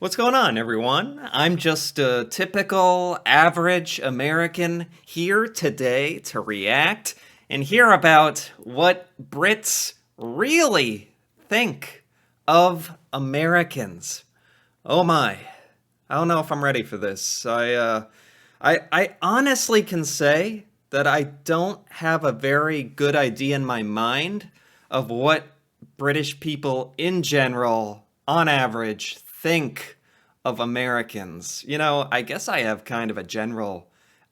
What's going on, everyone? I'm just a typical average American here today to react and hear about what Brits really think of Americans. Oh my. I don't know if I'm ready for this. I honestly can say that I don't have a very good idea in my mind of what British people in general, on average, think of Americans. I guess I have kind of a general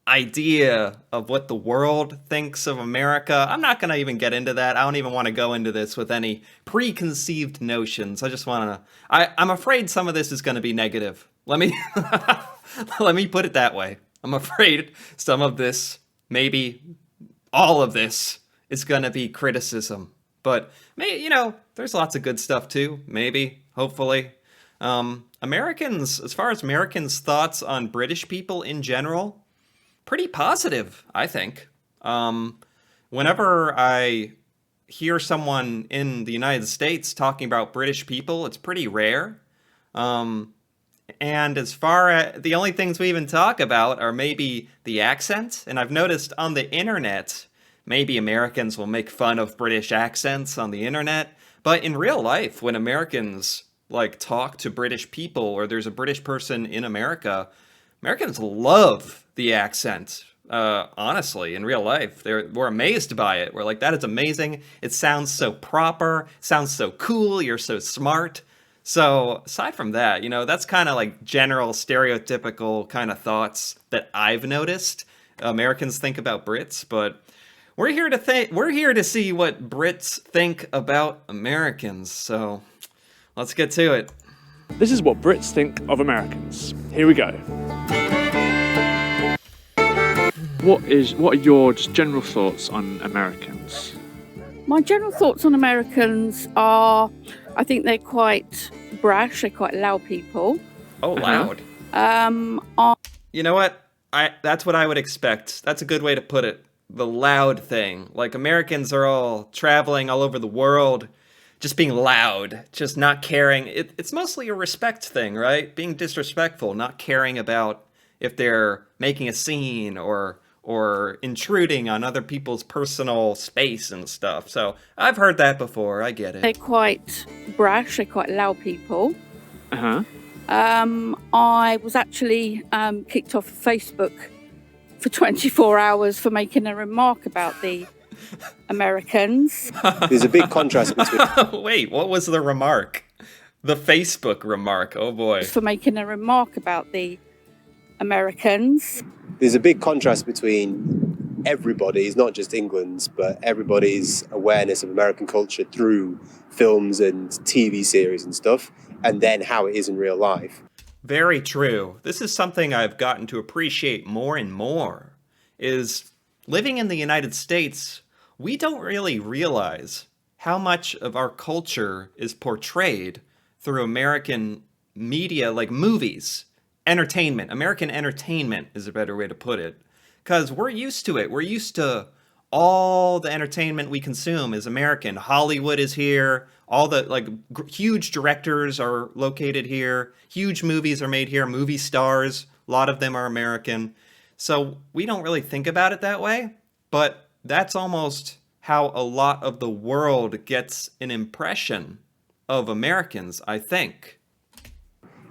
idea of what the world thinks of America. I'm not going to even get into that. I don't even want to go into this with any preconceived notions. I just want to I'm afraid some of this is going to be negative. Let me let me put it that way. I'm afraid some of this, maybe all of this, is going to be criticism. But there's lots of good stuff too. Maybe, hopefully. Americans, as far as Americans' thoughts on British people in general, pretty positive, I think. Whenever I hear someone in the United States talking about British people, it's pretty rare. And as far as the only things we even talk about are maybe the accent, and I've noticed on the internet, maybe Americans will make fun of British accents on the internet, but in real life, when Americans talk to British people or there's a British person in America, Americans love the accent. Honestly, in real life, we're amazed by it. We're like, that is amazing. It sounds so proper, sounds so cool. You're so smart. So aside from that, that's kind of like general stereotypical kind of thoughts that I've noticed Americans think about Brits, but we're here to see what Brits think about Americans. So let's get to it. This is what Brits think of Americans. Here we go. What are your just general thoughts on Americans? My general thoughts on Americans are, I think they're quite brash, they're quite loud people. Oh, loud. You know what? That's what I would expect. That's a good way to put it. The loud thing. Like, Americans are all traveling all over the world, just being loud, just not caring. It's mostly a respect thing, right? Being disrespectful, not caring about if they're making a scene or intruding on other people's personal space and stuff. So I've heard that before. I get it. They're quite brash, they're quite loud people. Uh-huh. I was actually kicked off Facebook for 24 hours for making a remark about the Americans. There's a big contrast between... Wait, what was the remark? The Facebook remark, oh boy. For making a remark about the Americans. There's a big contrast between everybody's, not just England's, but everybody's awareness of American culture through films and TV series and stuff, and then how it is in real life. Very true. This is something I've gotten to appreciate more and more, is living in the United States, we don't really realize how much of our culture is portrayed through American media, like movies, entertainment. American entertainment is a better way to put it. Because we're used to it. We're used to all the entertainment we consume is American. Hollywood is here. All the huge directors are located here. Huge movies are made here. Movie stars, a lot of them are American. So we don't really think about it that way. But that's almost how a lot of the world gets an impression of Americans, I think.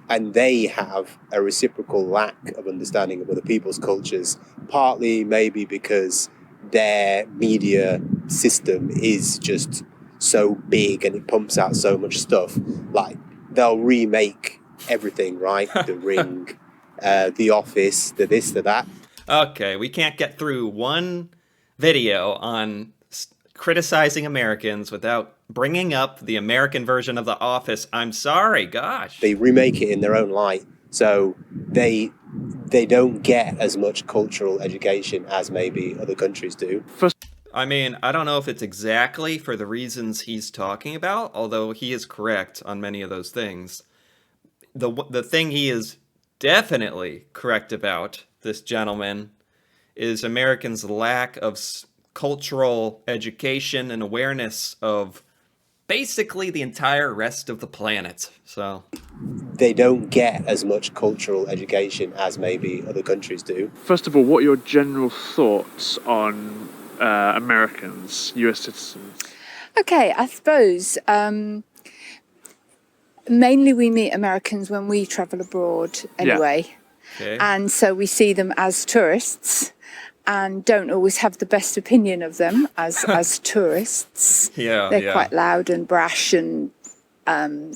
And they have a reciprocal lack of understanding of other people's cultures, partly maybe because their media system is just so big and it pumps out so much stuff. Like, they'll remake everything, right? The Ring, The Office, the this, the that. Okay, we can't get through one video on criticizing Americans without bringing up the American version of The Office. I'm sorry, gosh. They remake it in their own light, so they don't get as much cultural education as maybe other countries do. I mean, I don't know if it's exactly for the reasons he's talking about, although he is correct on many of those things. The thing he is definitely correct about, this gentleman, is Americans' lack of cultural education and awareness of basically the entire rest of the planet. So they don't get as much cultural education as maybe other countries do. First of all, what are your general thoughts on Americans, US citizens? Okay, I suppose mainly we meet Americans when we travel abroad anyway. Okay. And so we see them as tourists and don't always have the best opinion of them as tourists. Yeah, They're yeah. quite loud and brash and and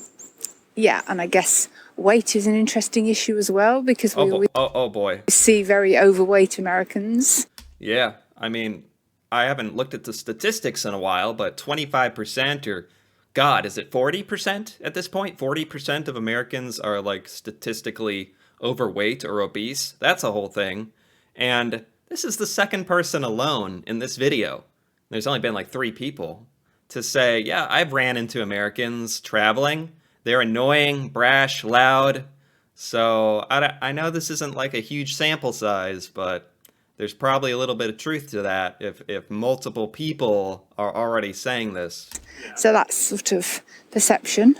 I guess weight is an interesting issue as well because we always Oh boy. see very overweight Americans. Yeah. I mean, I haven't looked at the statistics in a while, but 25% or God, is it 40% at this point? 40% of Americans are like statistically overweight or obese. That's a whole thing. And this is the second person alone in this video. There's only been like 3 people to say, yeah, I've ran into Americans traveling. They're annoying, brash, loud. So I know this isn't like a huge sample size, but there's probably a little bit of truth to that if multiple people are already saying this. So that's sort of perception.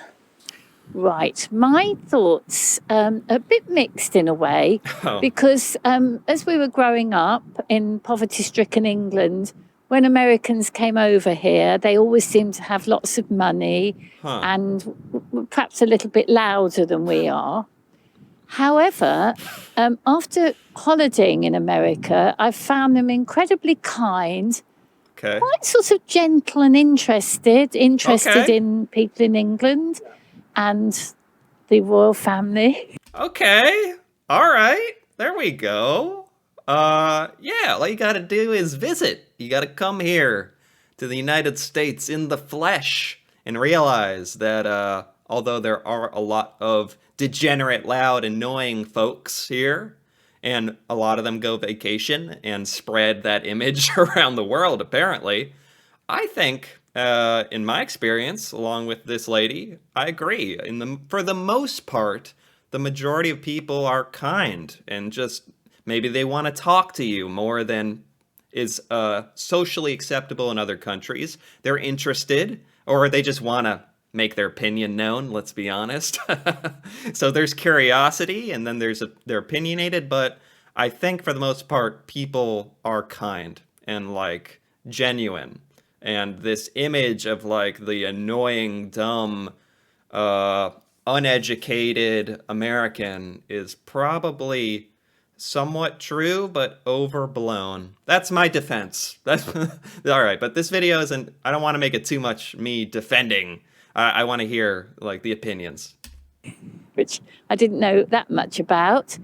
Right. My thoughts a bit mixed in a way because as we were growing up in poverty-stricken England, when Americans came over here, they always seemed to have lots of money and were perhaps a little bit louder than we are. However, after holidaying in America, I found them incredibly kind, Okay. quite sort of gentle and interested Okay. in people in England and the royal family. Okay. All right. There we go. Yeah, all you got to do is visit. You got to come here to the United States in the flesh and realize that although there are a lot of degenerate, loud, annoying folks here, and a lot of them go vacation and spread that image around the world, apparently, I think, in my experience, along with this lady, I agree. For the most part, the majority of people are kind and just maybe they want to talk to you more than is socially acceptable in other countries. They're interested, or they just want to make their opinion known, let's be honest. So there's curiosity, and then they're opinionated, but I think for the most part, people are kind and like genuine. And this image of like the annoying, dumb, uneducated American is probably somewhat true, but overblown. That's my defense. That's all right. But this video isn't. I don't want to make it too much me defending. I want to hear like the opinions. Which I didn't know that much about.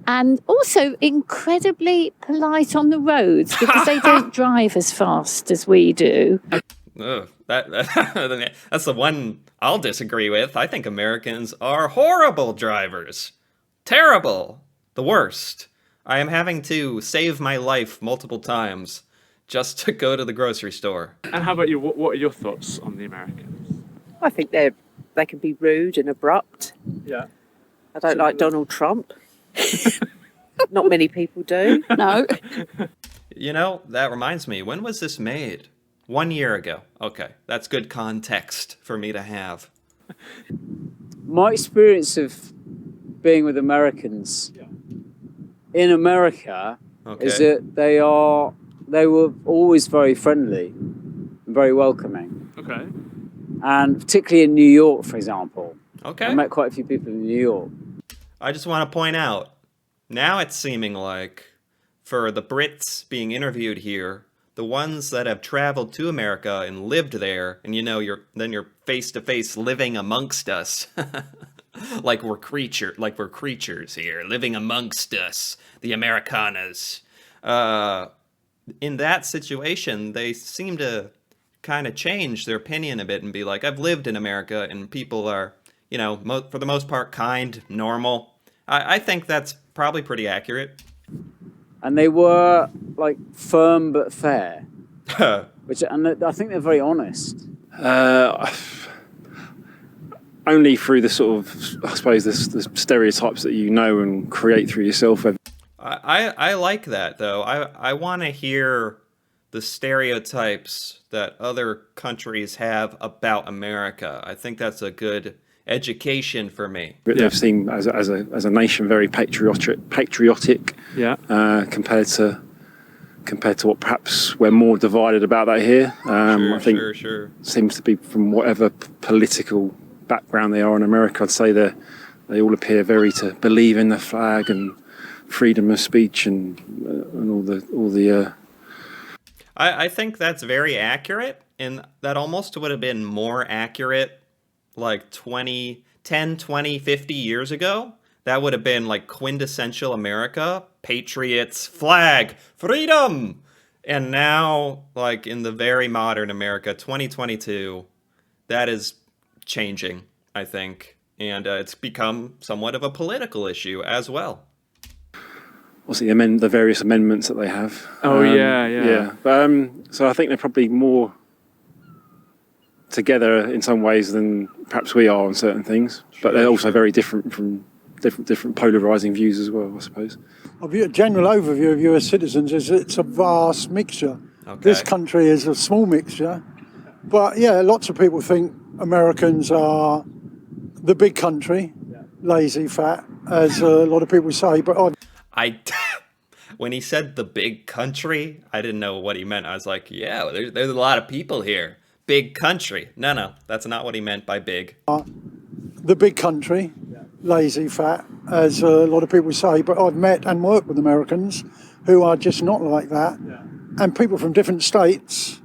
And also incredibly polite on the roads because they don't drive as fast as we do. Ugh, that's the one I'll disagree with. I think Americans are horrible drivers. Terrible. The worst. I am having to save my life multiple times just to go to the grocery store. And how about you? What are your thoughts on the Americans? I think they can be rude and abrupt. Yeah. I don't like Donald Trump. Not many people do. No. You know, that reminds me, when was this made? 1 year ago. Okay, that's good context for me to have. My experience of being with Americans in America is Okay. that they were always very friendly and very welcoming. Okay. And particularly in New York, for example. Okay. I met quite a few people in New York. I just want to point out, now it's seeming like for the Brits being interviewed here, the ones that have traveled to America and lived there, and you know, you're face to face living amongst us. like we're creatures here, living amongst us, the Americanas. In that situation, they seem to kind of change their opinion a bit and be like, I've lived in America and people are, you know, for the most part, kind, normal. I think that's probably pretty accurate. And they were like firm but fair. And I think they're very honest. Only through the sort of, I suppose, the stereotypes that you know and create through yourself. I like that, though. I want to hear the stereotypes that other countries have about America. I think that's a good education for me. They've seemed as a nation very patriotic. Yeah. Compared to what perhaps we're more divided about that here. I think Sure. seems to be from whatever political background they are in America. I'd say they all appear very to believe in the flag and freedom of speech and all the. I think that's very accurate, and that almost would have been more accurate like 10, 20, 50 years ago. That would have been like quintessential America, patriots, flag, freedom. And now, like in the very modern America, 2022, that is changing, I think. And it's become somewhat of a political issue as well. Obviously, the various amendments that they have. Oh, yeah. So I think they're probably more together in some ways than perhaps we are on certain things. But they're also very different from different polarising views as well, I suppose. A general overview of US citizens is it's a vast mixture. Okay. This country is a small mixture. But yeah, lots of people think Americans are the big country, lazy, fat, as a lot of people say. But when he said the big country, I didn't know what he meant. I was like, yeah, there's a lot of people here. Big country. No, that's not what he meant by big. The big country, lazy, fat, as a lot of people say. But I've met and worked with Americans who are just not like that. Yeah. And people from different states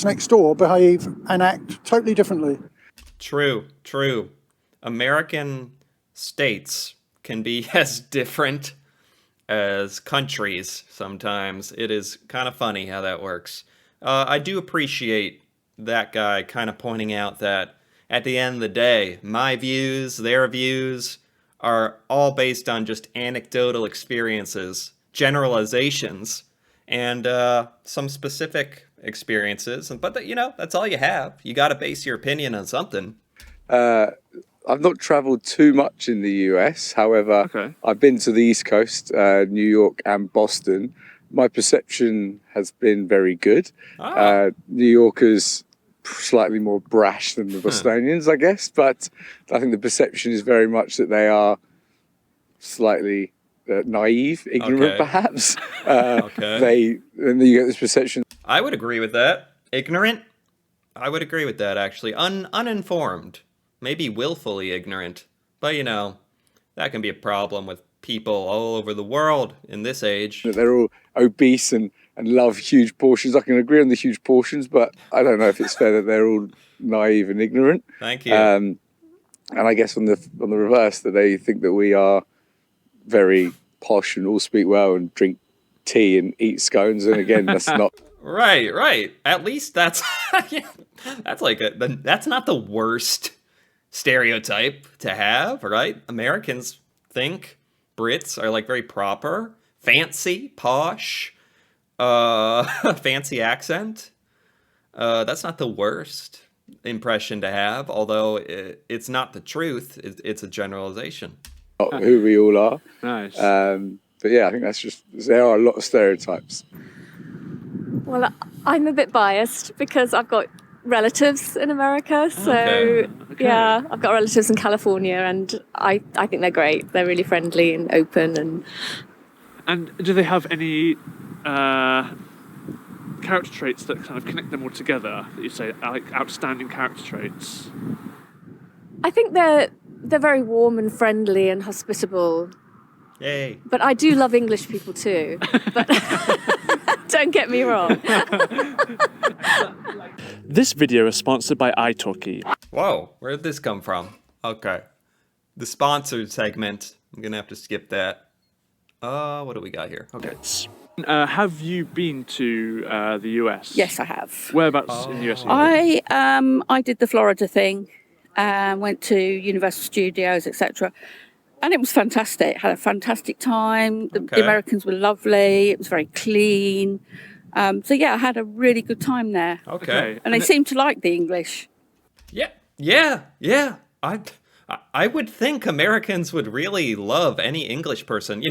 next door, behave and act totally differently. True. American states can be as different as countries sometimes. It is kind of funny how that works. I do appreciate that guy kind of pointing out that at the end of the day, my views, their views are all based on just anecdotal experiences, generalizations, and some specific experiences. But that's all you have. You got to base your opinion on something. I've not travelled too much in the US. However, I've been to the East Coast, New York and Boston. My perception has been very good. New Yorkers slightly more brash than the Bostonians, I guess. But I think the perception is very much that they are slightly naive, ignorant, perhaps. And you get this perception. I would agree with that. Ignorant? I would agree with that, actually. Uninformed. Maybe willfully ignorant. But, that can be a problem with people all over the world in this age. They're all obese and love huge portions. I can agree on the huge portions, but I don't know if it's fair that they're all naive and ignorant. Thank you. And I guess on the reverse, that they think that we are very posh and all speak well and drink tea and eat scones. And again, that's not... Right. At least that's that's not the worst stereotype to have, right? Americans think Brits are like very proper, fancy, posh, fancy accent. That's not the worst impression to have, although it's not the truth. It's a generalization. Who we all are. Nice. But yeah, I think there are a lot of stereotypes. Well, I'm a bit biased because I've got relatives in America. So yeah, I've got relatives in California, and I think they're great. They're really friendly and open. And do they have any character traits that kind of connect them all together, that you say are like outstanding character traits? I think they're very warm and friendly and hospitable. Yay. But I do love English people too. But don't get me wrong. This video is sponsored by italki. Whoa, where did this come from? Okay. The sponsored segment. I'm going to have to skip that. What do we got here? Okay. Have you been to the US? Yes, I have. Whereabouts in the US? I did the Florida thing, went to Universal Studios, etc. And it was fantastic. Had a fantastic time. The Americans were lovely. It was very clean. So yeah, I had a really good time there. Okay. And they seemed to like the English. Yeah. I would think Americans would really love any English person.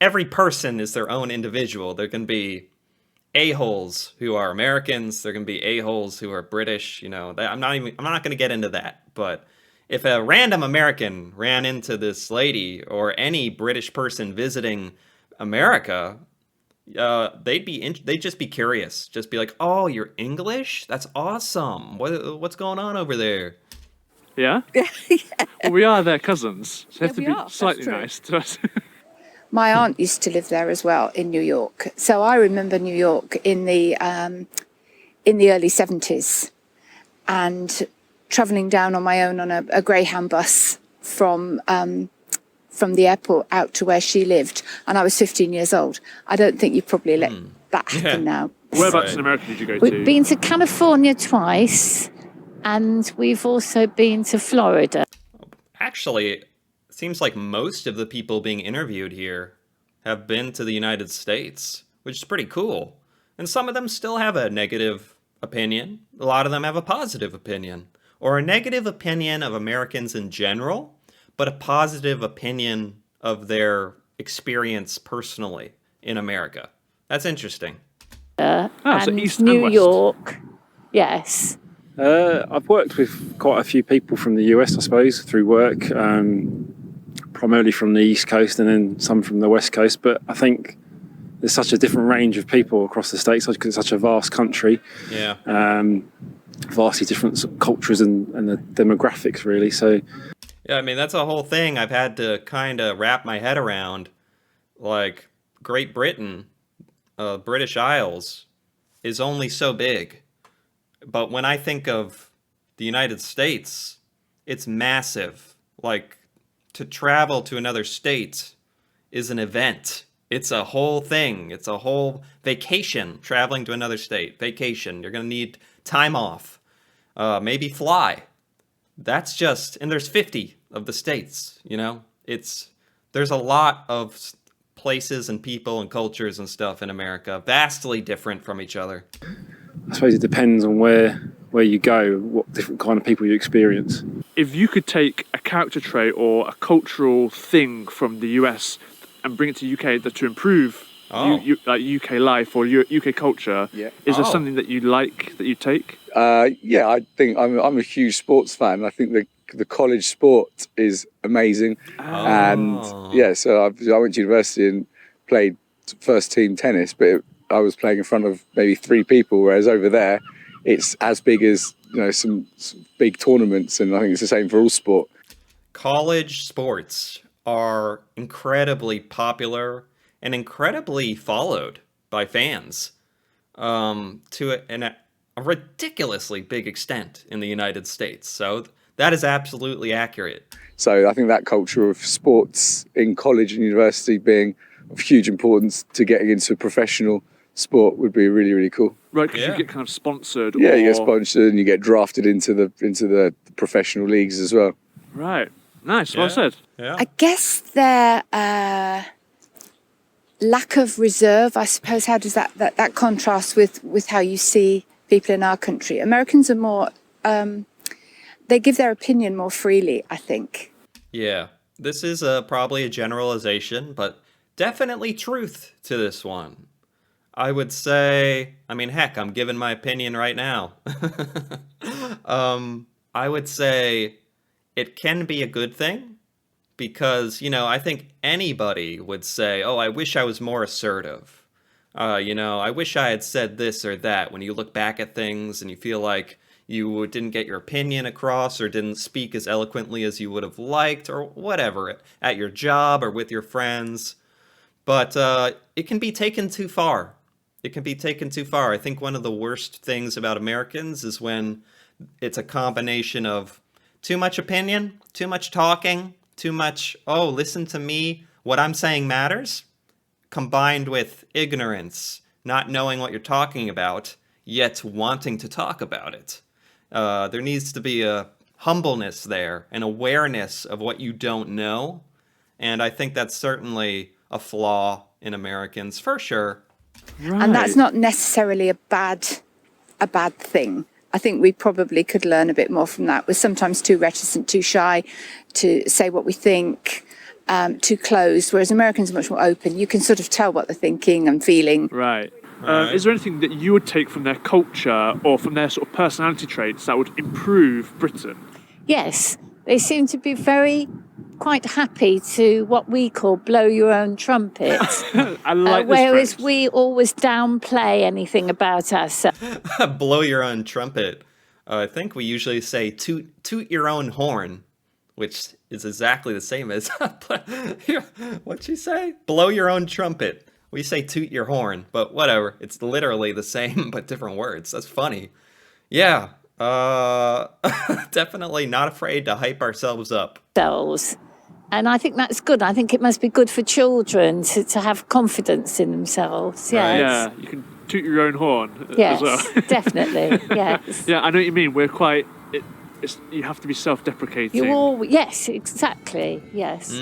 Every person is their own individual. There can be a-holes who are Americans. There are going to be a-holes who are British. You know, I'm not going to get into that. But if a random American ran into this lady or any British person visiting America, they'd just be curious. Just be like, "Oh, you're English? That's awesome. What's going on over there?" Yeah? Well, we are their cousins, so you have to be slightly nice to us. My aunt used to live there as well in New York. So I remember New York in the early 70s and travelling down on my own on a Greyhound bus from the airport out to where she lived. And I was 15 years old. I don't think you probably let that happen now. Whereabouts in America did you go to? We've been to California twice, and we've also been to Florida. Actually, it seems like most of the people being interviewed here have been to the United States, which is pretty cool. And some of them still have a negative opinion. A lot of them have a positive opinion. Or a negative opinion of Americans in general, but a positive opinion of their experience personally in America. That's interesting. So and East and New West. York, yes. I've worked with quite a few people from the US, I suppose, through work, primarily from the East Coast and then some from the West Coast. But I think there's such a different range of people across the States because it's such a vast country. Yeah. Vastly different sort of cultures and the demographics, really. So, yeah, I mean, that's a whole thing I've had to kind of wrap my head around. Like, Great Britain, British Isles, is only so big. But when I think of the United States, it's massive. Like, to travel to another state is an event. It's a whole thing. It's a whole vacation, traveling to another state. Vacation. You're going to need time off. Maybe fly. That's just, and there's 50 of the states, you know? There's a lot of places and people and cultures and stuff in America, vastly different from each other. I suppose it depends on where you go, what different kind of people you experience. If you could take a character trait or a cultural thing from the US and bring it to UK to improve like UK life or UK culture, is there something that you like that you take? Yeah, I think I'm a huge sports fan. I think the college sport is amazing, and so I went to university and played first team tennis, but I was playing in front of maybe 3 people, whereas over there it's as big as some big tournaments, and I think it's the same for all sport. College sports are incredibly popular and incredibly followed by fans to a ridiculously big extent in the United States. So that is absolutely accurate. So I think that culture of sports in college and university being of huge importance to getting into professional sport would be really, really cool. Right, because you get kind of sponsored. Yeah, you get sponsored and you get drafted into the professional leagues as well. Right, nice. Well said. Yeah. I guess their lack of reserve, I suppose. How does that contrast with how you see people in our country? Americans are more, they give their opinion more freely, I think. Yeah, this is probably a generalization, but definitely truth to this one. I would say, I mean, heck, I'm giving my opinion right now. I would say it can be a good thing because, I think anybody would say, oh, I wish I was more assertive. I wish I had said this or that when you look back at things and you feel like you didn't get your opinion across or didn't speak as eloquently as you would have liked or whatever at your job or with your friends. But it can be taken too far. It can be taken too far. I think one of the worst things about Americans is when it's a combination of too much opinion, too much talking, too much, oh, listen to me, what I'm saying matters, combined with ignorance, not knowing what you're talking about, yet wanting to talk about it. There needs to be a humbleness there, an awareness of what you don't know. And I think that's certainly a flaw in Americans, for sure. Right. And that's not necessarily a bad thing. I think we probably could learn a bit more from that. We're sometimes too reticent, too shy to say what we think, too closed, whereas Americans are much more open. You can sort of tell what they're thinking and feeling. Right. Is there anything that you would take from their culture or from their sort of personality traits that would improve Britain? Yes, they seem to be quite happy to what we call blow your own trumpet. I like this whereas phrase. we always downplay anything about ourselves. Blow your own trumpet. I think we usually say toot your own horn, which is exactly the same as what'd you say? Blow your own trumpet. We say toot your horn, but whatever. It's literally the same, but different words. That's funny. Yeah. Definitely not afraid to hype ourselves up. And I think that's good. I think it must be good for children to have confidence in themselves. Yes. Yeah, you can toot your own horn yes, as well. Definitely, yes. Yeah, I know what you mean. We're quite... you have to be self-deprecating. Yes, exactly, yes.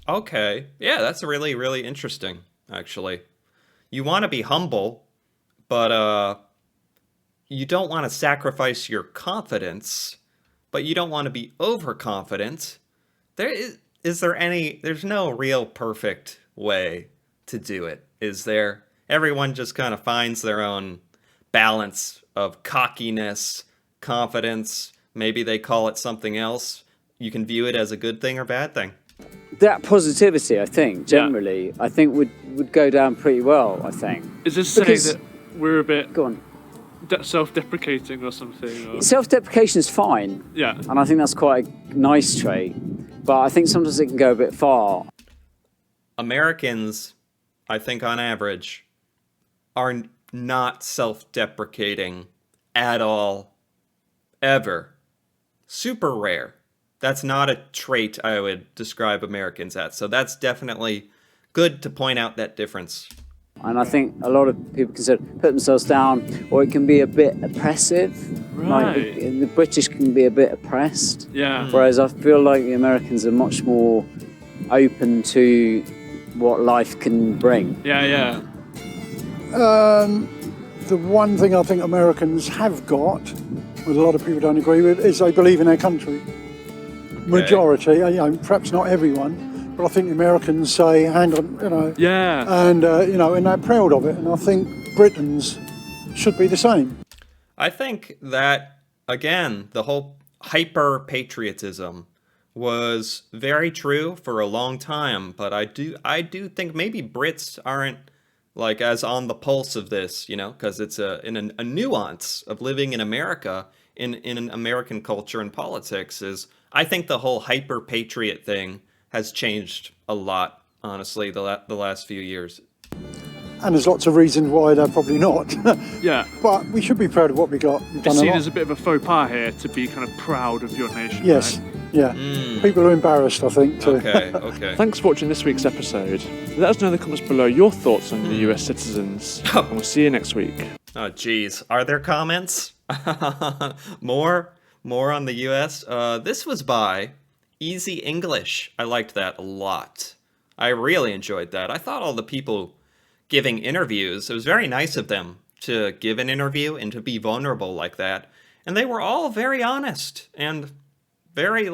Okay. Yeah, that's really, really interesting, actually. You want to be humble, but you don't want to sacrifice your confidence, but you don't want to be overconfident. There's no real perfect way to do it, is there? Everyone just kind of finds their own balance of cockiness, confidence. Maybe they call it something else. You can view it as a good thing or bad thing. That positivity, I think, generally, I think would go down pretty well, I think. Is this saying that we're a bit self-deprecating or something? Or? Self-deprecation is fine. Yeah. And I think that's quite a nice trait. But I think sometimes it can go a bit far. Americans, I think on average, are not self-deprecating at all, ever. Super rare. That's not a trait I would describe Americans as. So that's definitely good to point out that difference. And I think a lot of people can put themselves down, or it can be a bit oppressive. Right. Like the British can be a bit oppressed. Yeah. Whereas I feel like the Americans are much more open to what life can bring. Yeah. The one thing I think Americans have got, what a lot of people don't agree with, is they believe in their country. Okay. Majority, perhaps not everyone. But I think the Americans say, and and they're proud of it. And I think Britons should be the same. I think that, again, the whole hyper-patriotism was very true for a long time. But I do think maybe Brits aren't like as on the pulse of this, because it's a nuance of living in America, in an American culture and politics. Is I think the whole hyper-patriot thing has changed a lot, honestly, the last few years. And there's lots of reasons why they're probably not. Yeah. But we should be proud of what we got. It's seen as a bit of a faux pas here to be kind of proud of your nation. Yes, right? yeah. People are embarrassed, I think, too. Okay. Thanks for watching this week's episode. Let us know in the comments below your thoughts on the US citizens. And we'll see you next week. Oh, geez. Are there comments? More on the US? This was by Easy English. I liked that a lot. I really enjoyed that. I thought all the people giving interviews, it was very nice of them to give an interview and to be vulnerable like that. And they were all very honest and very,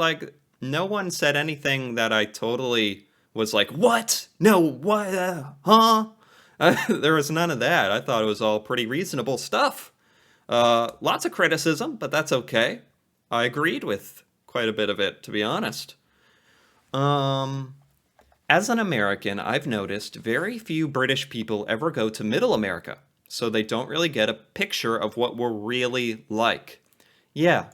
no one said anything that I totally was like, what? No, what? Huh? There was none of that. I thought it was all pretty reasonable stuff. Lots of criticism, but that's okay. I agreed with quite a bit of it, to be honest. As an American, I've noticed very few British people ever go to Middle America, so they don't really get a picture of what we're really like. Yeah,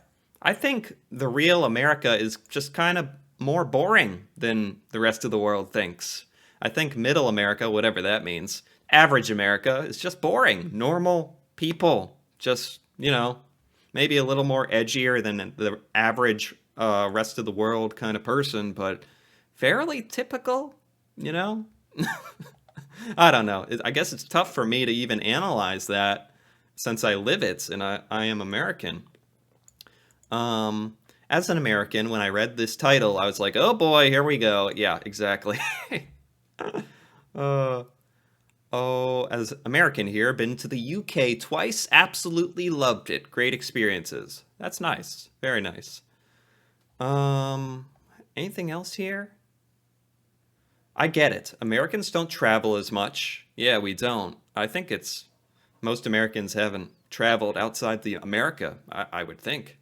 I think the real America is just kind of more boring than the rest of the world thinks. I think Middle America, whatever that means, average America is just boring. Normal people, just, maybe a little more edgier than the average rest of the world kind of person, but fairly typical, I don't know. I guess it's tough for me to even analyze that since I live it and I am American. As an American, when I read this title, I was like, oh boy, here we go. Yeah, exactly. As American here, been to the UK twice, absolutely loved it. Great experiences. That's nice. Very nice. Anything else here? I get it. Americans don't travel as much. Yeah, we don't. I think most Americans haven't traveled outside the America, I would think.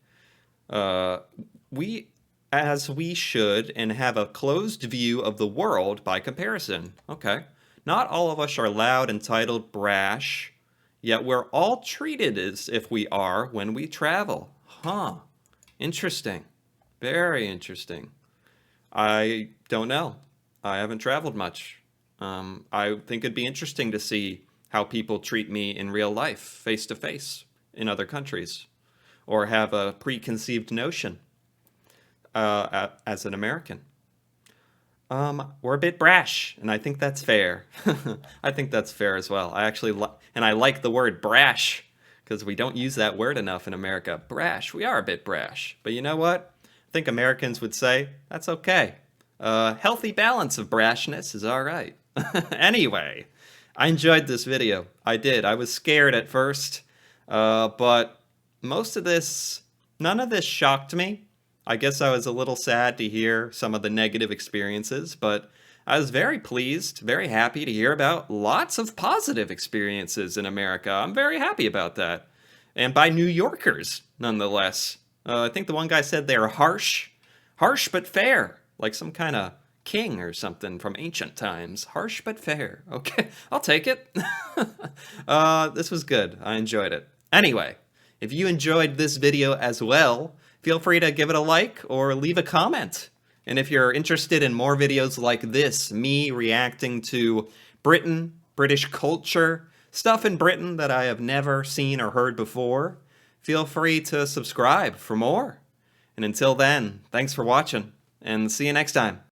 We, as we should, and have a closed view of the world by comparison. Okay. Not all of us are loud, entitled, brash, yet we're all treated as if we are when we travel. Huh. Interesting. Very interesting. I don't know. I haven't traveled much. I think it'd be interesting to see how people treat me in real life, face to face, in other countries, or have a preconceived notion as an American. We're a bit brash, and I think that's fair. I think that's fair as well. I actually and I like the word brash because we don't use that word enough in America. Brash. We are a bit brash, but you know what? I think Americans would say that's okay. Healthy balance of brashness is all right. Anyway, I enjoyed this video. I did. I was scared at first, but none of this shocked me. I guess I was a little sad to hear some of the negative experiences, but I was very pleased, very happy to hear about lots of positive experiences in America. I'm very happy about that. And by New Yorkers, nonetheless. I think the one guy said they're harsh but fair, like some kind of king or something from ancient times. Harsh but fair. Okay, I'll take it. This was good. I enjoyed it. Anyway, if you enjoyed this video as well, feel free to give it a like or leave a comment. And if you're interested in more videos like this, me reacting to Britain, British culture, stuff in Britain that I have never seen or heard before, feel free to subscribe for more. And until then, thanks for watching, and see you next time.